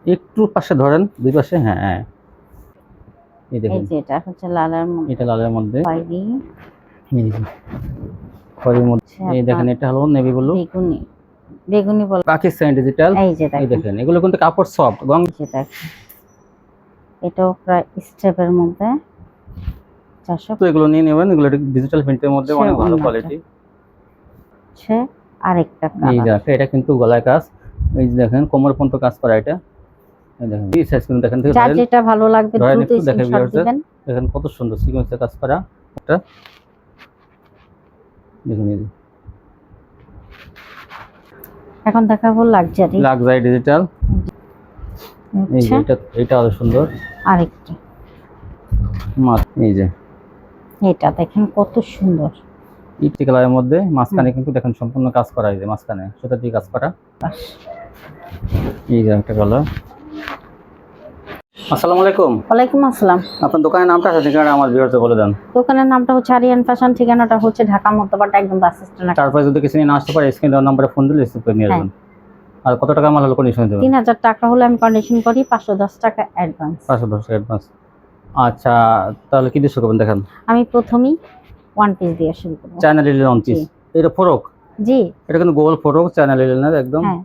একটু পাশে ধরেন, দুই পাশে। হ্যাঁ হ্যাঁ, এই এই দেখেন, যে এটা হচ্ছে লালের মধ্যে, এটা লালের মধ্যে, খয়েরি, এই যে খয়েরির মধ্যে। হচ্ছে এই দেখেন, আপনার এটা হলো নেভি ব্লু, বেগুনি, বেগুনি বলে। পাকিস্তানি ডিজিটাল। এই যে এই দেখেন, দেখেন, এগুলো কিন্তু কাপড় সফট, রং। এই যে দেখেন, এটাও প্রায় স্টেপের মধ্যে 400। তো এগুলো নিয়ে নেবেন, এগুলো ডিজিটাল প্রিন্টের মধ্যে হচ্ছে অনেক ভালো অন্যটা কোয়ালিটি। হচ্ছে আরেকটা এই যে কালার। একটা, এটা কিন্তু গলায় কাজ, এই যে দেখেন কোমর পর্যন্ত কাজ করা এটা। এই দেখেন, এই সাইজ কিন্তু দেখেন, থেকে যার ধরেন, যেটা ভালো লাগবে ধরেন দ্রুত একটু দেখেন স্ক্রিনশট ভিউয়ার্স, দিবেন। দেখেন কত সুন্দর সিকোয়েন্সের কাজ করা এটা। দেখুন, এই যে এখন দেখাবো লাক্সারি, লাক্সারি ডিজিটাল। এই যে হচ্ছে এটা, এটা আরো সুন্দর। আরেকটা, এই যে এটা দেখেন কত সুন্দর। ইটি কালারের মধ্যে মাঝখানে কিন্তু দেখেন সম্পূর্ণ কাজ করা, এই যে মাঝখানে সুতা দিয়ে কাজ করা। এই যে একটা কালার। আসসালামু আলাইকুম। ওয়ালাইকুম আসসালাম। আপনার দোকানের নামটা আছে, ঠিকানা আমার ভিউয়ারকে বলে দেন। দোকানের নামটা হচ্ছে আরিয়ান ফ্যাশন, ঠিকানাটা হচ্ছে ঢাকা মধ্যপাড়া, একদম বাস স্ট্যান্ড। তারপরে যদি কিছু নিয়ে না আসতে পারে, স্ক্রিন দেওয়ার নাম্বারে ফোন দিলে রিসিভ করে নিয়ে আসবেন। আর কত টাকা মাল হলো কন্ডিশন দেবেন? 3000 টাকা হলে আমি কন্ডিশন করি, 510 টাকা অ্যাডভান্স। 510 টাকা অ্যাডভান্স। আচ্ছা, তাহলে কি দিয়ে শুরু করবেন দেখান। আমি প্রথমেই ওয়ান পিস দিয়ে শুরু করব। চায়না লিলেন ওয়ান পিস, এটা ফরক। জি, এটা কিন্তু গোল ফরক, চায়না লিলেনের একদম। হ্যাঁ,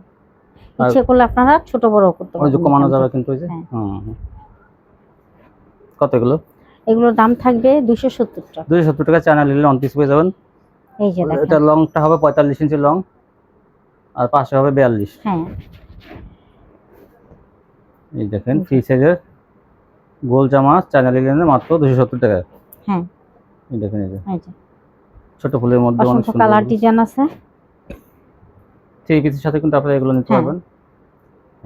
ইচ্ছে করলে আপনারা ছোট বড় করতে ওই যে পারবেন, কমানো যাবে কিন্তু, ওই যে কত এগুলো? এগুলোর দাম থাকবে 270 টাকা। 270 টাকা চায়না লিলেন ওয়ান পিস পেয়ে যাবেন। এই যে দেখেন, এটা লংটা হবে 45 ইঞ্চি লং, আর পাশে হবে 42। হ্যাঁ, এই দেখেন ফ্রি সাইজের গোল জামা চায়না লিলেনের, মাত্র 270 টাকা। হ্যাঁ, এই দেখেন, এই যে এই যে ছোট ফুলের মধ্যে অনেক অসংখ্য সুন্দর কালার ডিজাইন আছে। থ্রি পিসের সাথে কিন্তু আপনারা এগুলো নিতে হ্যাঁ। পারবেন।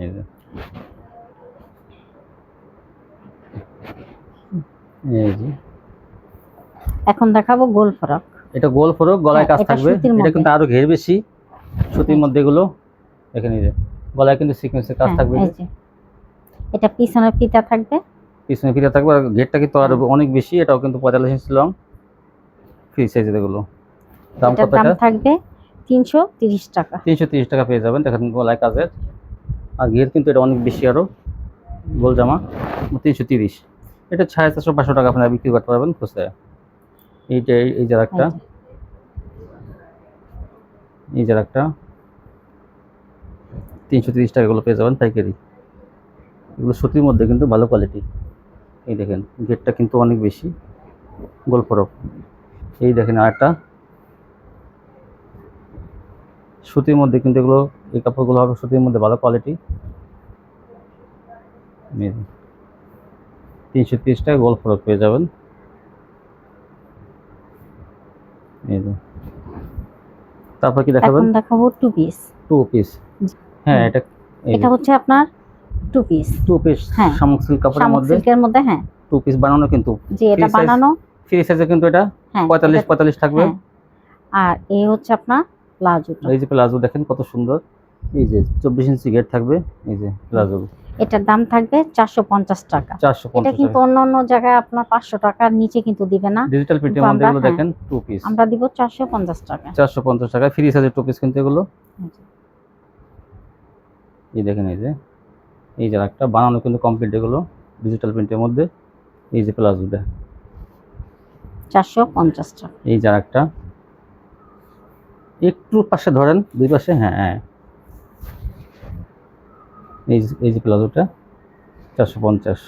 এই যে, এই যে এখন দেখাবো গোল ফরক। এটা গোল ফরক, গলায় কাজ এটা থাকবে। সুতির এটা মধ্যে। কিন্তু আরো ঘের বেশি সুতির মধ্যে এগুলো। দেখেন, এই যে গলায় কিন্তু সিকোয়েন্সের কাজ হ্যাঁ, থাকবে, এই যে এটা পিছনে ফিতা থাকবে। পিছনে ফিরে থাকবে, আর ঘেরটা কিন্তু আরো অনেক বেশি। এটাও কিন্তু 45 ইঞ্চি লং, ফ্রি সাইজের এগুলো। দাম এটার কত? দাম এটা থাকবে 330 টাকা। 330 টাকা পেয়ে যাবেন। দেখেন গলায় কাজের, আর ঘের কিন্তু এটা অনেক বেশি আরো। গোল জামা 330, এটা 450-500 টাকা আপনারা বিক্রি করতে পারবেন খুচরা। এইটা, এই যে একটা, এই যে একটা 330 টাকা এগুলো পেয়ে যাবেন পাইকারি। এগুলো সুতির মধ্যে কিন্তু ভালো কোয়ালিটি। এই দেখেন গেটটা কিন্তু অনেক বেশি, গোল ফরক। এই দেখেন আরেকটা সুতির মধ্যে, কিন্তু এগুলো, এই কাপড়গুলো হবে সুতির মধ্যে ভালো কোয়ালিটি। 330 টাকা গোল ফরক পেয়ে যাবেন। এই যে, তারপর কি দেখাবেন? এখন দেখাবো টু পিস। Two piece. হ্যাঁ, এটা, এটা হচ্ছে আপনার টু পিস। টু পিস হ্যাঁ, শামুক সিল্ক কাপড়ের মধ্যে, সিল্কের মধ্যে। হ্যাঁ, টু পিস বানানো কিন্তু যে এটা বানানো ফ্রি সাইজে, কিন্তু এটা হ্যাঁ 45 থাকবে। হ্যাঁ, আর এই হচ্ছে আপনার প্লাজোটা। এই যে প্লাজো দেখেন কত সুন্দর, এই যে 24 ইঞ্চি গেট থাকবে। এই যে প্লাজো, এটার দাম থাকবে 450 টাকা। 450 এটা কিন্তু টাকা। অন্য অন্য জায়গায় আপনার 500 টাকার নিচে কিন্তু দিবে না। ডিজিটাল প্রিন্টের মধ্যে এগুলো দেখেন, টু পিস আমরা দিব 450 টাকা। 450 টাকা, ফ্রি সাইজের টু পিস কিন্তু এগুলো। এই দেখেন, এই যে একটা বানানো কিন্তু কমপ্লিট এগুলো ডিজিটাল প্রিন্টের মধ্যে। এই যে প্লাজোটা 450 টাকা। এই যে একটা, একটু পাশে ধরেন, দুই পাশে। হ্যাঁ হ্যাঁ, এই যে প্লাজোটা 450।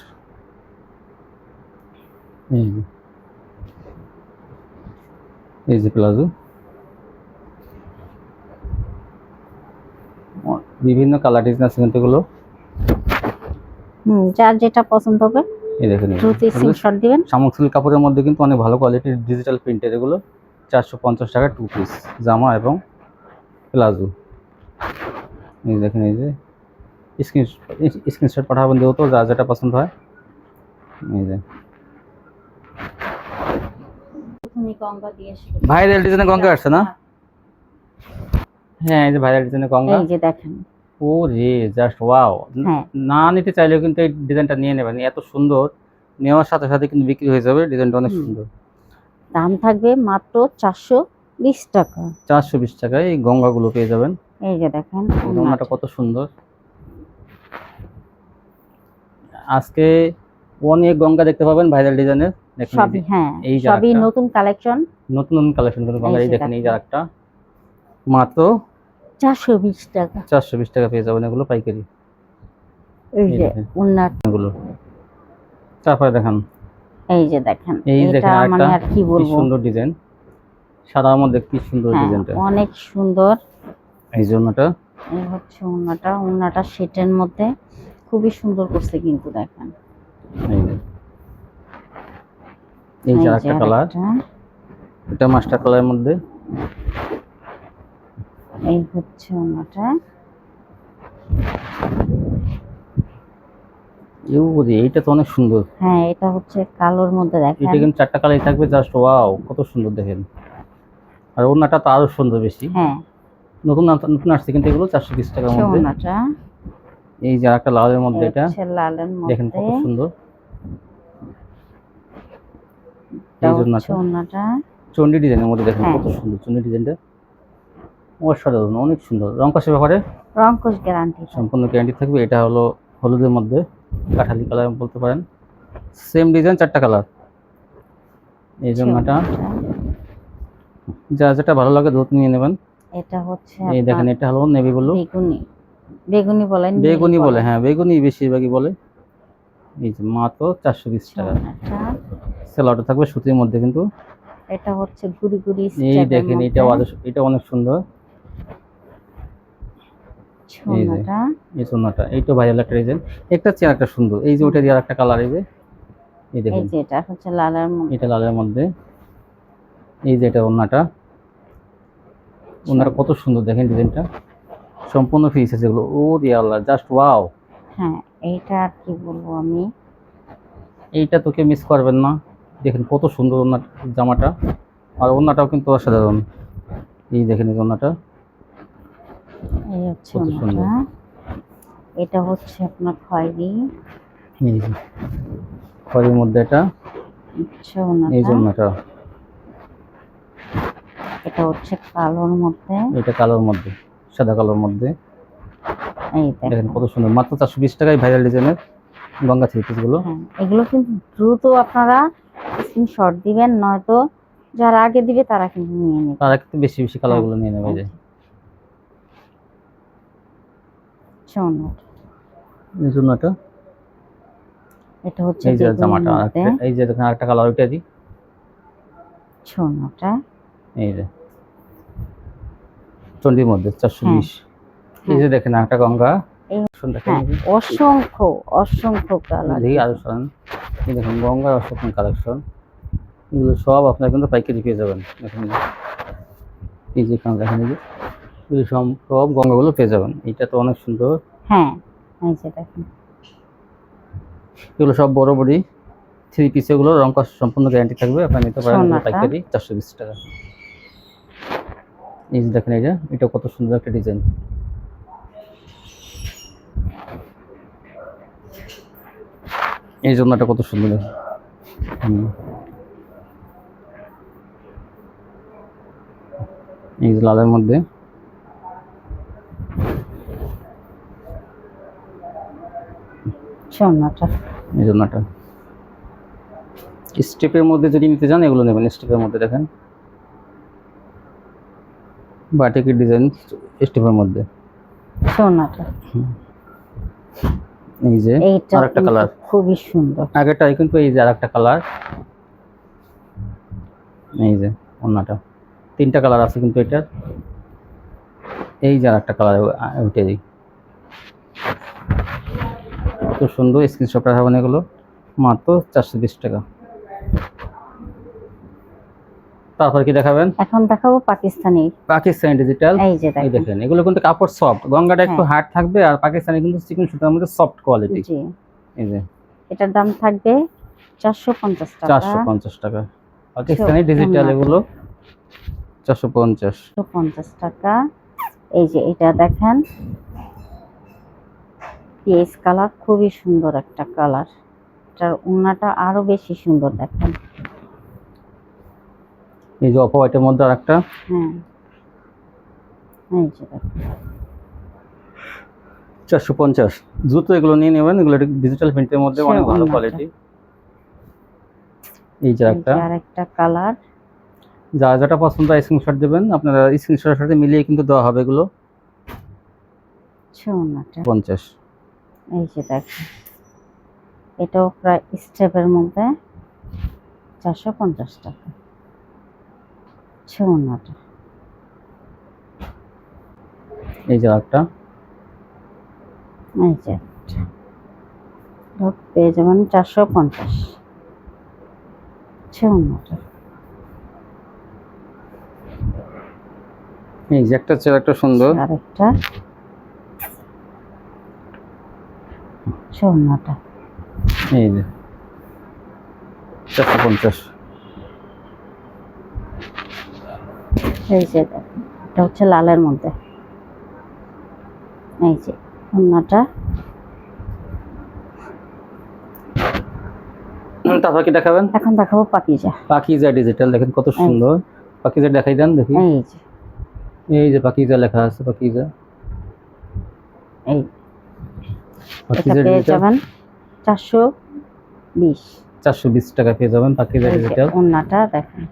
এই যে প্লাজো, বিভিন্ন কালার ডিজাইন আছে কিন্তু এগুলো। যার যেটা পছন্দ হবে এই দেখেন, দ্রুত স্ক্রিনশট দিবেন। শামুক সিল্ক কাপড়ের মধ্যে কিন্তু অনেক ভালো কোয়ালিটির ডিজিটাল প্রিন্টের এগুলো। 450 টাকা টু পিস জামা এবং প্লাজো। এই দেখেন, এই যে স্ক্রিনশট পাঠাবেন দেবো তো, যার যেটা পছন্দ হয়। এই যে ভাইরাল ডিজাইনের গঙ্গা আসছে না? হ্যাঁ, এই যে ভাইরাল ডিজাইনের গঙ্গা। এই যে দেখেন, ও রে, জাস্ট ওয়াও। হ্যাঁ, না নিতে চাইলেও কিন্তু এই ডিজাইনটা নিয়ে নেবেন, এত সুন্দর। নেওয়ার সাথে সাথে কিন্তু বিক্রি হয়ে যাবে, ডিজাইনটা অনেক সুন্দর। দাম থাকবে মাত্র 420 টাকা। 420 টাকায় এই গঙ্গাগুলো পেয়ে যাবেন। এই যে দেখেন, গঙ্গাটা কত সুন্দর। আজকে অনেক গঙ্গা দেখতে পাবেন ভাইরাল ডিজাইনের। দেখেন এই সবই যে- হ্যাঁ এই যে সবই আরেকটা। নতুন কালেকশন। নতুন নতুন কালেকশন কিন্তু গঙ্গা, এই এই যে দেখেন এই যে দেখেন। আরেকটা মাত্র 420 টাকা। 420 টাকা পেয়ে যাবেন এগুলো পাইকারি। এই এই যে দেখেন উন্নার, এগুলো। তারপরে দেখেন এই যে দেখেন এই এটা দেখেন আরেকটা মানে আর কি কি বলবো, সুন্দর ডিজাইন, সাদার মধ্যে কি সুন্দর হ্যাঁ ডিজাইনটা। অনেক সুন্দর। এই জন্যটা এই হচ্ছে উন্নাটা, উন্নাটা সেটের মধ্যে খুবই সুন্দর করছে কিন্তু দেখেন। এই যে এই যে এই যে আরেকটা কালার, আরেকটা, এটা মাস্টার কালারের মধ্যে। এই হচ্ছে উন্নাটা। এইটা তো অনেক সুন্দর। হ্যাঁ এটা হচ্ছে কালোর মধ্যে এটা দেখেন। কিন্তু 4টা কালারই থাকবে, জাস্ট ওয়াও কত সুন্দর দেখেন। আর ওড়নাটা তো আরো সুন্দর বেশি। হ্যাঁ নতুন নতুন আসছে কিন্তু এগুলো 420 টাকার হচ্ছে মধ্যে। উন্নাটা। এই যে আরেকটা লালের মধ্যে, এই এটা হচ্ছে লালের দেখেন মধ্যে, কত সুন্দর। এটা এই হচ্ছে জন্যটা উন্নাটা। চন্ডি ডিজাইনের মধ্যে দেখেন হ্যাঁ। কত সুন্দর চন্ডি ডিজাইনটা, অসাধারণ অনেক সুন্দর। রং কষের ব্যাপারে রংকশ গ্যারান্টি। সম্পূর্ণ গ্যারান্টি থাকবে। এটা হলো হলুদের মধ্যে, কাঠালি কালার বলতে পারেন। সেম ডিজাইন 4টা কালার। এই জন্যটা যা যেটা ভালো লাগে দ্রুত নিয়ে নেবেন। এটা হচ্ছে এই দেখেন আপনার এটা হলো নেভি ব্লু, বেগুনি, বেগুনি বলেন নীল বেগুনি বলে, বলেন। হ্যাঁ বেগুনি বেশিরভাগই বলে। এই যে মাত্র 420 টাকা। এটা সেলাওটা থাকবে সুতির মধ্যে কিন্তু। এটা হচ্ছে গুড়ি গুড়ি এই স্টেপের দেখেন মধ্যে। এটা অনেক সুন্দর। এই যে ছোনাটা, এই সোনাটা এইটা ভাইরাল একটা ডিজাইন, একটা চেয়ে একটা সুন্দর। এই যে ওটা দিয়ে আরেকটা কালার, এই যে এই এই দেখেন যে এটা হচ্ছে লালের মধ্যে। এটা লালের মধ্যে। এই যে এটা ওন্নাটা, ওন্নাটা কত সুন্দর দেখেন ডিজাইনটা, সম্পূর্ণ ফ্রি সাইজ এগুলো। ও রিয়া আল্লাহ, জাস্ট ওয়াও। হ্যাঁ এইটা আর কি বলবো আমি। এইটা তোকে মিস করবেন না। দেখেন কত সুন্দর ওন্নার জামাটা, আর ওন্নাটাও কিন্তু অসাধারণ। এই দেখেন এই ওন্নাটা এই হচ্ছে কত সুন্দর। ওনাটা। এটা হচ্ছে আপনার খয়েরি, এই যে খয়েরির মধ্যে এটা, হচ্ছে এই ওনাটা। জন্যটা এটা হচ্ছে কালোর মধ্যে। এটা কালোর মধ্যে, সাদা কালোর মধ্যে। এই দেখেন দেখেন। কত সুন্দর, মাত্র 420 টাকায় ভাইরাল ডিজাইনের গঙ্গা থ্রি পিস গুলো। হ্যাঁ এগুলো কিন্তু দ্রুত আপনারা স্ক্রিনশট দিবেন, নয়তো যারা আগে দিবে তারা কিন্তু নিয়ে নেবে। তারা কিন্তু বেশি বেশি কালার হ্যাঁ, গুলো নিয়ে নেবে। এই যে ওনাটা। এই জন্যটা এটা হচ্ছে এই যে বেগুনির জামাটা, মধ্যে। এই যে দেখেন আরেকটা কালার ওইটা দিই। ওনাটা। এই যে চন্ডির মধ্যে 420। এই যে দেখেন আরেকটা গঙ্গা, দেখেন হ্যাঁ অসংখ্য অসংখ্য কালার। দেখি আরো শোনেন। এই দেখেন গঙ্গার অসংখ্য কালেকশন, এগুলো সব আপনারা কিন্তু পাইকারি পেয়ে যাবেন। দেখেন এই যে এখানে দেখেন, এই যে এগুলো সব গঙ্গাগুলো পেয়ে যাবেন। এটা তো অনেক সুন্দর। হ্যাঁ এই যে দেখেন। এগুলো সব বড় বড়ি থ্রি পিস, এগুলো রং কস্ট সম্পূর্ণ গ্যারান্টি থাকবে। আপনারা নিতে পারেন এগুলো সোনাটা। পাইকারি 420 টাকা। এই যে দেখেন এই যে এটা কত সুন্দর একটা ডিজাইন। এই জন্য এটা কত সুন্দর। এই যে লালের মধ্যে, সোনাটা। এই জন্য এটা স্টেপের মধ্যে যদি নিতে চান এগুলো নেবেন। স্টেপের মধ্যে দেখেন বাটিকের ডিজাইন স্টেপের মধ্যে। সোনাটা। এই যে এইটা আরেকটা কালার, খুবই সুন্দর। আগেরটাই কিন্তু এই যে আরেকটা কালার। এই যে ওন্নাটা 3টা কালার আছে কিন্তু এটার। এই যে আরেকটা কালার ওইটাই কত সুন্দর। স্ক্রিনশট রাখবেন এগুলো, মাত্র 420 টাকা। তারপর কি দেখাবেন? এখন দেখাবো পাকিস্তানি। পাকিস্তানি ডিজিটাল। এই যে এই দেখেন। দেখেন এগুলো কিন্তু কাপড় সফট, গঙ্গাটা একটু হ্যাঁ। হার্ড থাকবে, আর পাকিস্তানি কিন্তু চিকন সুতার মধ্যে সফট কোয়ালিটি। জি এই যে এটার দাম থাকবে 450 টাকা। 450 টাকা। পাকিস্তানি ডিজিটাল ওন্নাটা। এগুলো 450। 450 টাকা। এই যে এটা দেখেন পিএস কালার, খুবই সুন্দর একটা কালার। এটার ওন্নাটা আরো বেশি সুন্দর দেখেন। এই যে অফ হোয়াইটের মধ্যে আরেকটা। হ্যাঁ এই যে দেখেন 450 জুতো এগুলো নিয়ে নেবেন, এগুলো ডিজিটাল প্রিন্টের মধ্যে আচ্ছা, অনেক ভালো অন্যটা। কোয়ালিটি। এই যে একটা, আর একটা কালার। যা যেটা পছন্দ হয় স্ক্রিনশট দেবেন, আপনারা স্ক্রিনশটের সাথে মিলিয়ে কিন্তু দেওয়া হবে এগুলো। অন্যটা। 50। এই যে দেখেন, এটাও প্রায় স্টেপের মধ্যে 450 টাকা। অন্যটা। এই যে একটা, এই যে একটা। পেয়ে যাবেন 450। অন্যটা। এই যে একটা চেয়ার, একটা সুন্দর। আরেকটা। অন্যটা। এই যে 450। এই যে দেখেন, এটা হচ্ছে লালের মধ্যে। এই যে অন্যটা। তারপর কি দেখাবেন? এখন দেখাবো পাকিজা। পাকিজা ডিজিটাল, দেখেন কত সুন্দর। পাকিজা দেখাই দেন দেখি। এই যে, এই যে পাকিজা লেখা আছে, পাকিজা। এই এটা পাকিজা পেয়ে ডিজিটাল যাবেন 420। 420 টাকা পেয়ে যাবেন পাকিজা এই যে ডিজিটাল। অন্যটা দেখেন,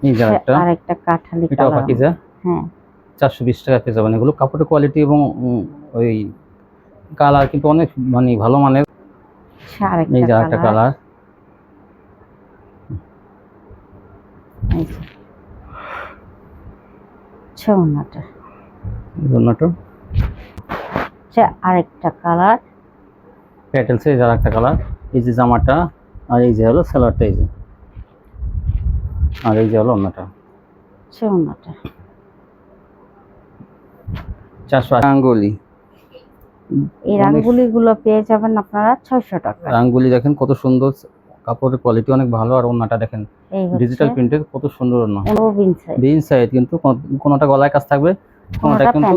এই যে একটা, আরেকটা কাঠালি এটাও কালার। পাকিজা। হ্যাঁ, 420 টাকা পেয়ে যাবেন। এগুলো কাপড়ের কোয়ালিটি এবং ওই কালার কিন্তু অনেক মানে ভালো মানের। এই যে আরেকটা একটা কালার। কালার। এই যে অন্যটা। অন্যটা আরেকটা কালার। প্যাটেলস, এই যে একটা কালার। এই যে জামাটা, আর এই যে হলো সালোয়ারটা, এই যে, আর এই যে হলো অন্যটা। অন্যটা। 400 আঙ্গুলি। এই রাঙ্গুলি গুলো পেয়ে যাবেন আপনারা 600 টাকা। আঙ্গুলি দেখেন কত সুন্দর, কাপড়ের কোয়ালিটি অনেক ভালো। আর ওন্নাটা দেখেন এই ডিজিটাল প্রিন্টের, কত সুন্দর ওন্না। বিন সাইড কিন্তু কোনোটা গলায় কাজ থাকবে, কোনোটা কিন্তু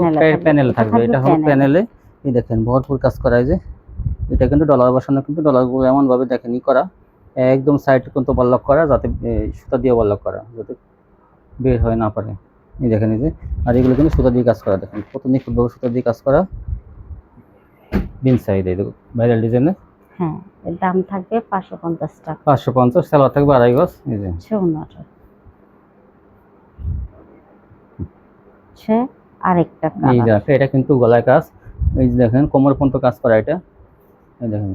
প্যানেলে থাকবে। এটা হলো প্যানেলে। এই দেখেন ভরপুর কাজ করা। এই যে এটা কিন্তু ডলার বসানো, কিন্তু ডলারগুলো এমন ভাবে দেখেন ই করা, একদম সাইড কিন্তু বল্লক করা, যাতে সুতা দিয়ে বল্লক করা, যাতে বের হয় না পারে। এই দেখেন, এই যে, আর এগুলো কিন্তু সুতা দিয়ে কাজ করা, দেখেন কত নিখুঁতভাবে সুতা দিয়ে কাজ করা। বিন সাইড, এই দেখো ভাইরাল ডিজাইনের। হ্যাঁ, এর দাম থাকবে 550 টাকা। 550, সালোয়ার থাকবে 2.5 গজ। এই যে আরেকটা এই কালার। যে এটা কিন্তু গলায় কাজ। এই যে দেখেন কোমর পর্যন্ত কাজ করা এটা। এই দেখেন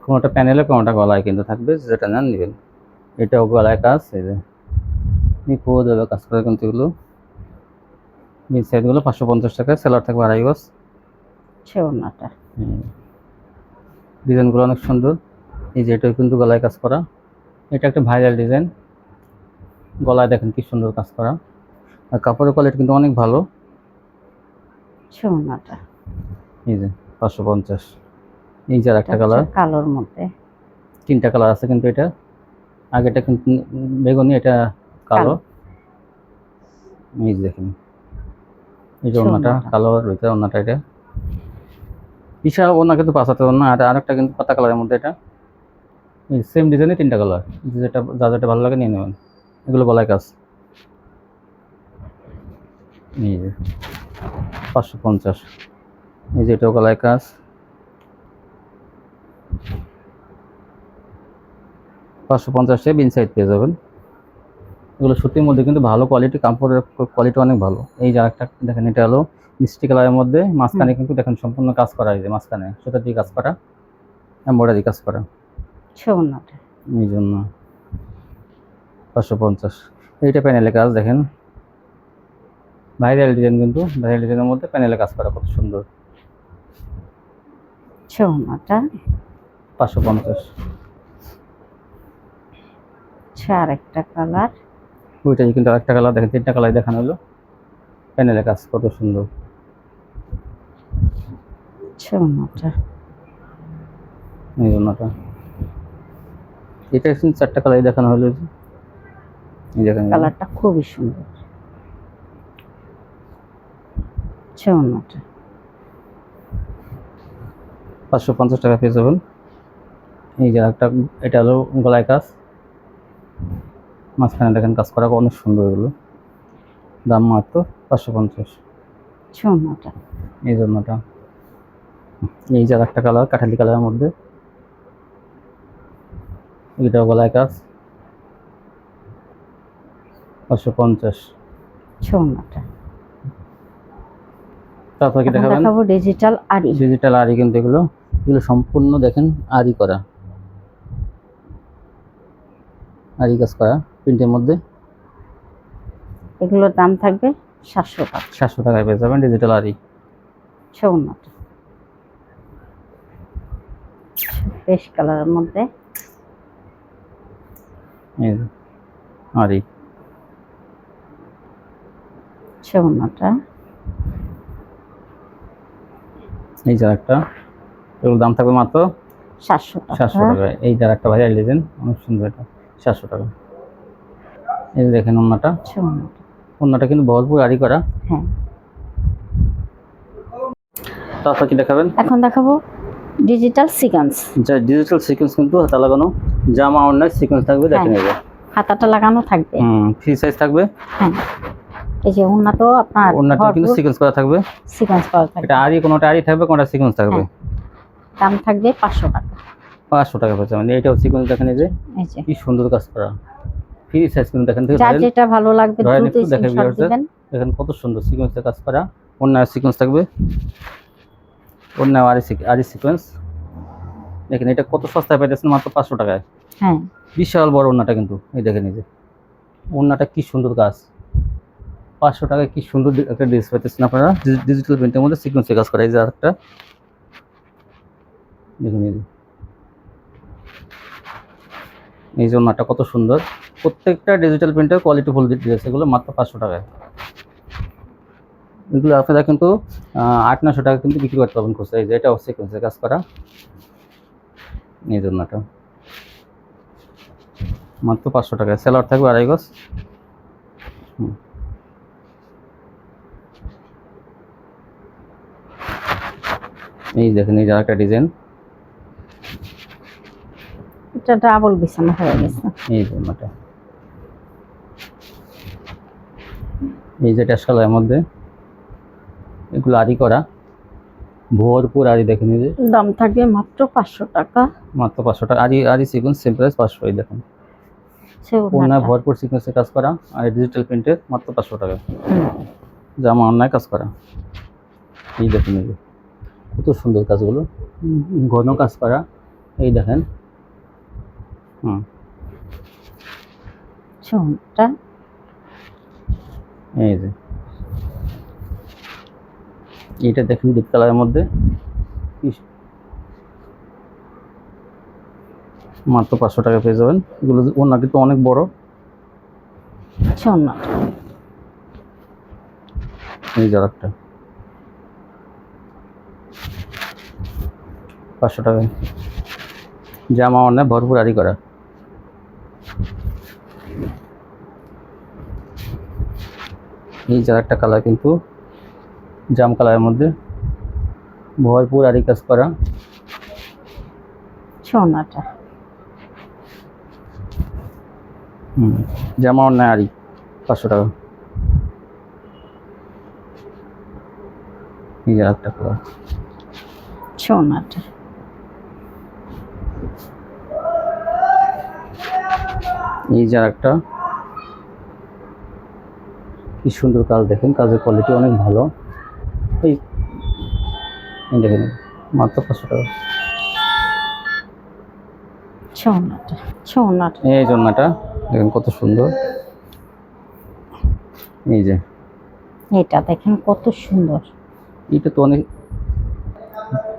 কোনোটা প্যানেলে, কোনোটা গলায় কিন্তু থাকবে, যেটা নেন নেবেন। এটাও গলায় কাজ। এই যে নিখুঁতভাবে কাজ করে কিন্তু এগুলো। মিড সাইডগুলো 550 টাকা, সালোয়ার থাকবে 2.5 গজ। ডিজাইনগুলো অনেক সুন্দর। এই যে এটাও কিন্তু গলায় কাজ করা। এটা একটা ভাইরাল ডিজাইন, গলায় দেখেন কি সুন্দর কাজ করা। আর কাপড়ের কোয়ালিটি কিন্তু অনেক ভালো। এই যে 550। এই যে একটা কালার, কালোর মধ্যে 3টা কালার আছে কিন্তু এটা। আগেটা কিন্তু বেগুনি, এটা কালো। এই যে দেখেন, এই যে ওন্নাটা কালো, আর ভিতরে ওন্নাটা এটা বিশাল ওন্না, কিন্তু পাঁচাতে ওন্না। আর আরেকটা কিন্তু পাতা কালারের মধ্যে, এটা এই সেম ডিজাইনে 3টা কালার। যেটা যা যেটা ভালো লাগে নিয়ে নেবেন। এগুলো গলায় কাজ। এই যে 550। এই যে এটাও গলায় কাজ। 550 বিন সাইড পেয়ে যাবেন। এগুলো সুতির মধ্যে কিন্তু ভালো কোয়ালিটি, কাপড়ের কোয়ালিটি অনেক ভালো। এই যে আরেকটা দেখেন, এটা হলো মিষ্টি কালারের মধ্যে, মাঝখানে কিন্তু দেখেন সম্পূর্ণ কাজ করা। এই যে মাঝখানে সুতা দিয়ে কাজ করা, এমব্রয়ডারি কাজ করা। এই জন্য 550। এইটা প্যানেলে কাজ, দেখেন ভাইরাল ডিজাইন, কিন্তু ভাইরাল ডিজাইনের মধ্যে প্যানেলে কাজ করা, কত সুন্দর। 550। আরেকটা কালার। ওইটাই কিন্তু আরেকটা কালার, দেখেন 3টা কালার দেখানো হলো, প্যানেলে কাজ কত সুন্দর। এই জন্যটা এটা কিন্তু 4টা কালার দেখানো হলো। এই দেখেন কালারটা খুবই সুন্দর। 550 টাকা পেয়ে যাবেন। এই যে একটা, এটা হলো গলায় কাজ, মাঝখানে দেখেন কাজ করা, অনেক সুন্দর এগুলো। দাম মাত্র 550। আচ্ছা ওন্নাটা। এই জন্যটা এই যে একটা কালার কাঠালি কালারের মধ্যে, এটাও গলায় কাজ 550। আচ্ছা ওন্নাটা। তারপর কি এখন দেখাবেন? দেখাবো ডিজিটাল আরি। ডিজিটাল আরি, কিন্তু এগুলো সম্পূর্ণ দেখেন আরি করা, আরি কাজ করা প্রিন্টের মধ্যে। এগুলোর দাম থাকবে 700 টাকা। 700 টাকায় পেয়ে যাবেন ডিজিটাল আরি। আচ্ছা ওন্নাটা বেশ কালারের মধ্যে। এই যে আরি, আচ্ছা ওন্নাটা। এই যে একটা, এগুলোর দাম থাকবে মাত্র 700 টাকা। 700 টাকা। এই যে একটা ভাইরাল ডিজাইন, অনেক সুন্দর, এটা 700 টাকা। এই যে দেখেন ওন্নাটা, আচ্ছা ওন্নাটা। ওন্নাটা কিন্তু ভরপুর আরি করা। হ্যাঁ। তারপর কি দেখাবেন? এখন দেখাবো ডিজিটাল সিকোয়েন্স। যা ডিজিটাল সিকোয়েন্স, কিন্তু হাতা লাগানো জামা অন্যায় সিকোয়েন্স থাকবে, দেখেন এই যে হাতাটা লাগানো থাকবে। ফ্রি সাইজ থাকবে। হ্যাঁ, এই যে ওন্নাটাও আপনার ওন্নাটা কিন্তু সিকোয়েন্স করা থাকবে। সিকোয়েন্স করা থাকবে। এটা আরি, কোনোটা আরি থাকবে, কোনোটা সিকোয়েন্স থাকবে। দাম থাকবে 500 টাকা। 500 টাকা পেয়েছে। মানে এটাও সিকোয়েন্স, দেখেন এই যে এই যে কি সুন্দর কাজ করা, ফ্রি সাইজ কিন্তু দেখেন। যার যেটা ভালো লাগবে ধরেন দ্রুত একটু দেখেন স্ক্রিনশট ভিউয়ার্স, দিবেন। দেখেন কত সুন্দর সিকোয়েন্সের কাজ করা। অন্যায় সিকোয়েন্স থাকবে, অন্যায় আরি সিকোয়েন্স। দেখেন এটা কত সস্তায় পাইতেছেন, মাত্র 500 টাকায়। হ্যাঁ, বিশাল বড় ওন্নাটা কিন্তু, এই দেখেন এই যে ওন্নাটা কি সুন্দর কাজ। 500 টাকায় কি সুন্দর একটা ড্রেস পাইতেছেন আপনারা ডিজিটাল প্রিন্টের মধ্যে সিকোয়েন্সের কাজ করা। এই যে আরেকটা দেখুন, এই যে ওন্নাটা কত সুন্দর। প্রত্যেকটা ডিজিটাল প্রিন্টের কোয়ালিটি ফুল ড্রেস, এগুলো মাত্র 500 টাকায়। এগুলো আপনারা কিন্তু 800-900 টাকা কিন্তু বিক্রি করতে পারবেন খুচরা। এই যে এটা সিকোয়েন্সের কাজ করা, এই যে ওন্নাটা মাত্র 500 টাকায়। সেলার থাকবে 2.5 গজ। এই দেখেন এই যে আরেকটা ডিজাইন, এটা ডাবল বিছানা হয়ে গেছে। এই যে ওন্নাটা, এই যে ট্যাশ কালারের মধ্যে, এগুলো আরি করা, ভরপুর আরি। দেখেন এই যে দাম থাকবে মাত্র 500 টাকা। মাত্র 500 টাকা। আরি সিকোয়েন্স সেম প্রাইস 500। এই দেখেন সে ওন্নায় ওন্নাটা। ভরপুর সিকোয়েন্সের কাজ করা, আর ডিজিটাল প্রিন্টের মাত্র 500 টাকা। জামা অন্যায় কাজ করা, এই দেখেন এই যে কত সুন্দর কাজগুলো, ঘন কাজ করা। এই দেখেন আচ্ছা ওন্নাটা। এই যে এটা দেখেন ডিপ কালারের মধ্যে, মাত্র 500 টাকা পেয়ে যাবেন। এগুলো ওন্না কিন্তু অনেক বড়। আচ্ছা ওন্নাটা। এই যে একটা 500 টাকায়, জামা অন্যায় ভরপুর আরি করা। এই যে একটা কালার, কিন্তু জাম কালারের মধ্যে ভরপুর আরি কাজ করা। আচ্ছা ওন্নাটা। জামা অন্যায় আরি 500 টাকা। এই যে একটা কালার, আচ্ছা ওন্নাটা। এই যে একটা কি সুন্দর কাজ। দেখেন কাজের কোয়ালিটি অনেক ভালো। এই দেখেন মাত্র 500 টাকা। আচ্ছা ওন্নাটা। আচ্ছা ওন্নাটা। এই জন্যটা দেখেন কত সুন্দর। এই যে এটা দেখেন কত সুন্দর। এটা তো অনেক,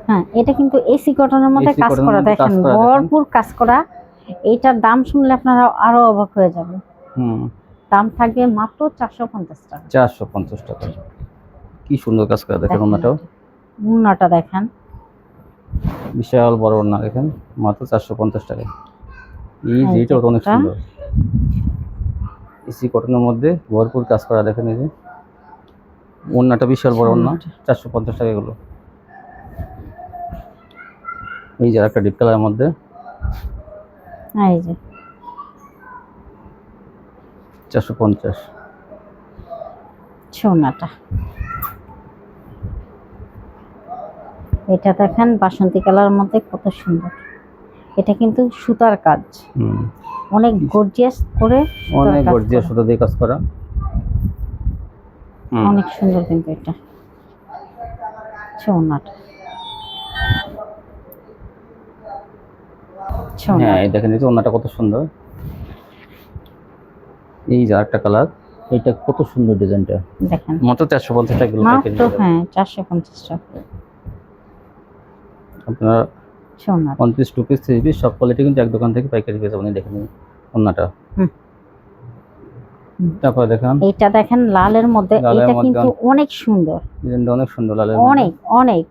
হ্যাঁ, এটা কিন্তু এসি কটনের মধ্যে AC কাজ কটনের করা। মধ্যে দেখেন কাজ করা, দেখেন। ভরপুর কাজ করা। এইটার দাম শুনলে আপনারা আরো অবাক হয়ে যাবেন। দাম থাকবে মাত্র 450 টাকা। 450 টাকা। কি সুন্দর কাজ করা, দেখেন ওন্নাটাও ওন্নাটা দেখেন বিশাল বড় ওন্না, দেখেন মাত্র 450 টাকা। এই যে এটা অনেক একটা। সুন্দর, এসি কটনের মধ্যে ভরপুর কাজ করা। দেখেন এই যে ওন্নাটা বিশাল বড় ওন্না, 450 টাকা এগুলো। এই যে একটা ডিপ কালারের মধ্যে, এই যে 450। সোনাটা এটা দেখেন বাসন্তী কালার মধ্যে কত সুন্দর। এটা কিন্তু সুতার কাজ, অনেক গর্জিয়াস করে সুতার অনেক কাজ গর্জিয়াস করা। সুতো দিয়ে কাজ করা। অনেক সুন্দর কিন্তু এটা সোনাটা। হ্যাঁ এই দেখেন, এই যে ওন্নাটা কত সুন্দর। এই যে আরেকটা কালার, এটা কত সুন্দর ডিজাইনটা। দেখেন মাত্র 450 টাকা এগুলো মাত্র, পাইকারি পাবেন। হ্যাঁ 450 টাকা। আপনারা সোনাটা 29 টু পিস 3 পিস সব কোয়ালিটি কিন্তু এক দোকান থেকে পাইকারি পেয়ে যাবেন। এই দেখেন ওন্নাটা। হুম। তারপর দেখেন এইটা দেখেন লালের মধ্যে, লালের এটা মধ্যে কিন্তু অনেক সুন্দর, ডিজাইনটা অনেক সুন্দর লালের অনেক অনেক,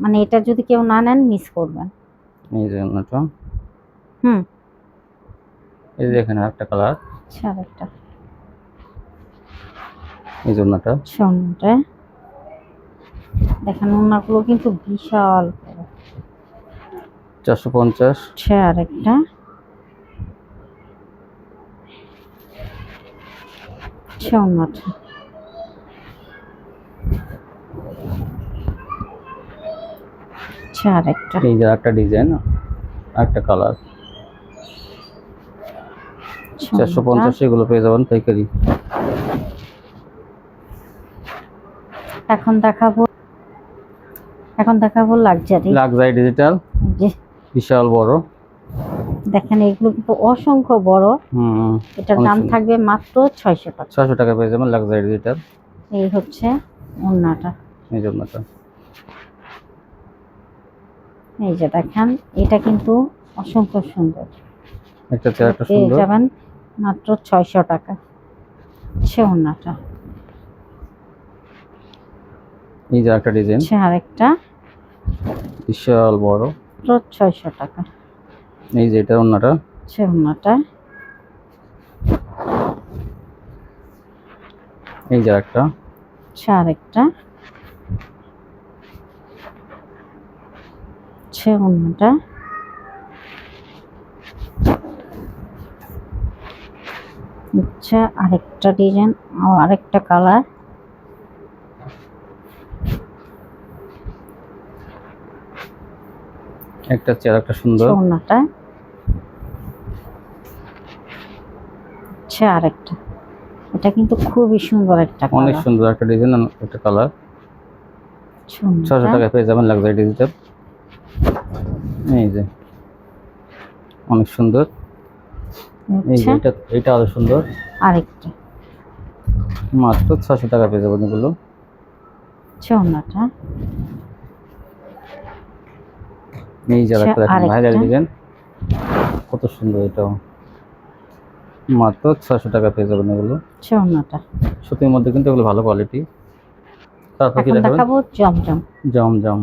মানে এটা যদি কেউ না নেন মিস করবেন। মধ্যে। এই যে ওন্নাটা, হুম। এই যে দেখেন আরেকটা কালার, আচ্ছা আরেকটা এই যে ওন্নাটা। সোনাটা দেখেন ওনাগুলো কিন্তু বিশাল বড়। 450। আচ্ছা আরেকটা সোনাটা। আচ্ছা আরেকটা এই যে আরেকটা ডিজাইন, আরেকটা কালার, 450 এগুলো পেয়ে যাবেন পাইকারি। এখন দেখাবো লাক্সারি। লাক্সারি ডিজিটাল, যে বিশাল বড়। দেখেন এগুলো কিন্তু অসংখ্য বড়। এটার অনেক দাম সুন্দর। থাকবে মাত্র 600 টাকা। 600 টাকা পেয়ে যাবেন লাক্সারি ডিজিটাল। এই হচ্ছে ওড়নাটা, এই যে ওন্নাটা। এই যে দেখেন এটা কিন্তু অসংখ্য সুন্দর। একটা চেয়ারটা পেয়ে সুন্দর। যাবেন মাত্র 600 টাকা। সে ওড়নাটা। এই যে একটা ডিজাইন, সে আরেকটা বিশাল বড়। মাত্র 600 টাকা। এই যে এটা ওন্নাটা। সে ওড়নাটা। এই যে একটা, সে আরেকটা সে ওড়নাটা। আচ্ছা আরেকটা ডিজাইন, আরেকটা কালার। একটা চেয়ার একটা সুন্দর। ওড়নাটা। আচ্ছা আরেকটা, এটা কিন্তু খুবই সুন্দর একটা অনেক কালার। সুন্দর একটা ডিজাইন, একটা কালার। 600 টাকায় পেয়ে যাবেন লাক্সারি ডিজিটাল। এই যে অনেক সুন্দর। এই যে এটা আরো সুন্দর। আরেকটা মাত্র 600 টাকা পেয়ে যাবেন এগুলো। ওড়নাটা। এই যে একটা আরেকটা। ভাইরাল ডিজাইন, কত সুন্দর এটাও। মাত্র 600 টাকা পেয়ে যাবেন এগুলো। ওড়নাটা। সুতির মধ্যে কিন্তু এগুলো ভালো কোয়ালিটি। তারপর কি এখন দেখাবেন? দেখাবো জমজম। জমজম,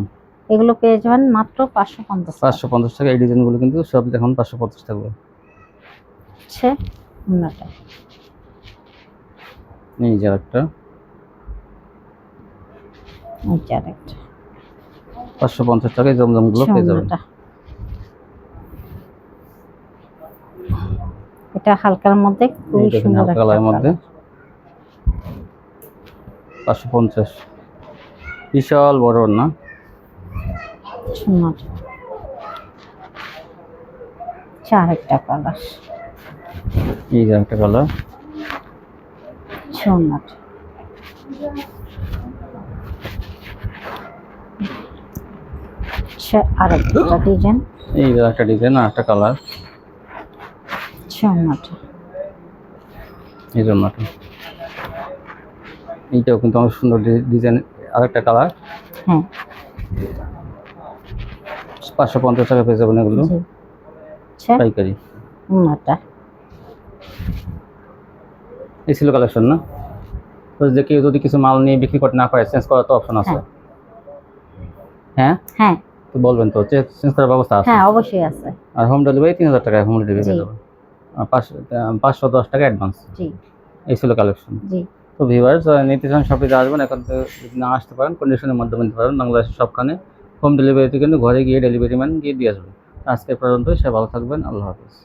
এগুলো পেয়ে যাবেন মাত্র 550 টাকা। 550 টাকা। এই ডিজাইনগুলো কিন্তু সব এখন 550 টাকা। হচ্ছে ওড়নাটা। এই যে একটা, এই যে আরেকটা 550 টাকায় জমজমগুলো পেয়ে যাবেন। ওড়নাটা। এটা হালকার মধ্যে খুবই এই দেখেন সুন্দর হালকা একটা কালারের মধ্যে কালার। 550, বিশাল বড় না। ওড়নাটা। আচ্ছা আরেকটা কালার। এই যে একটা কালার, ওড়নাটা। আচ্ছা আরেকটা ডিজাইন। এই যে একটা ডিজাইন আর একটা কালার। ওড়নাটা। এই জন্যটা, এইটাও কিন্তু অনেক সুন্দর ডিজাইন, আর একটা কালার। হ্যাঁ 550 টাকা পেয়ে যাবেন এগুলো জি। আচ্ছা পাইকারি। ওড়নাটা। এই ছিল কালেকশন না? তো যে কেউ যদি কিছু মাল নিয়ে বিক্রি করতে না পারে, চেঞ্জ করার তো অপশন আছে। হ্যাঁ হ্যাঁ তো বলবেন তো, চেঞ্জ করার ব্যবস্থা আছে। হ্যাঁ অবশ্যই আছে। আর হোম ডেলিভারি 3000 টাকা হোম ডেলিভারি জি। পেয়ে যাবেন। আর 510 টাকা অ্যাডভান্স। জি এই ছিল কালেকশন। জি। তো ভিউয়ার্স, নিতে চান শপে আসবেন। এখন তো যদি না আসতে পারেন কন্ডিশনের মাধ্যমে নিতে পারেন। বাংলাদেশের সবখানে হোম ডেলিভারিতে কিন্তু ঘরে গিয়ে ডেলিভারি ম্যান গিয়ে দিয়ে আসবেন। আজকে পর্যন্ত সে ভালো থাকবেন। আল্লাহ হাফিজ।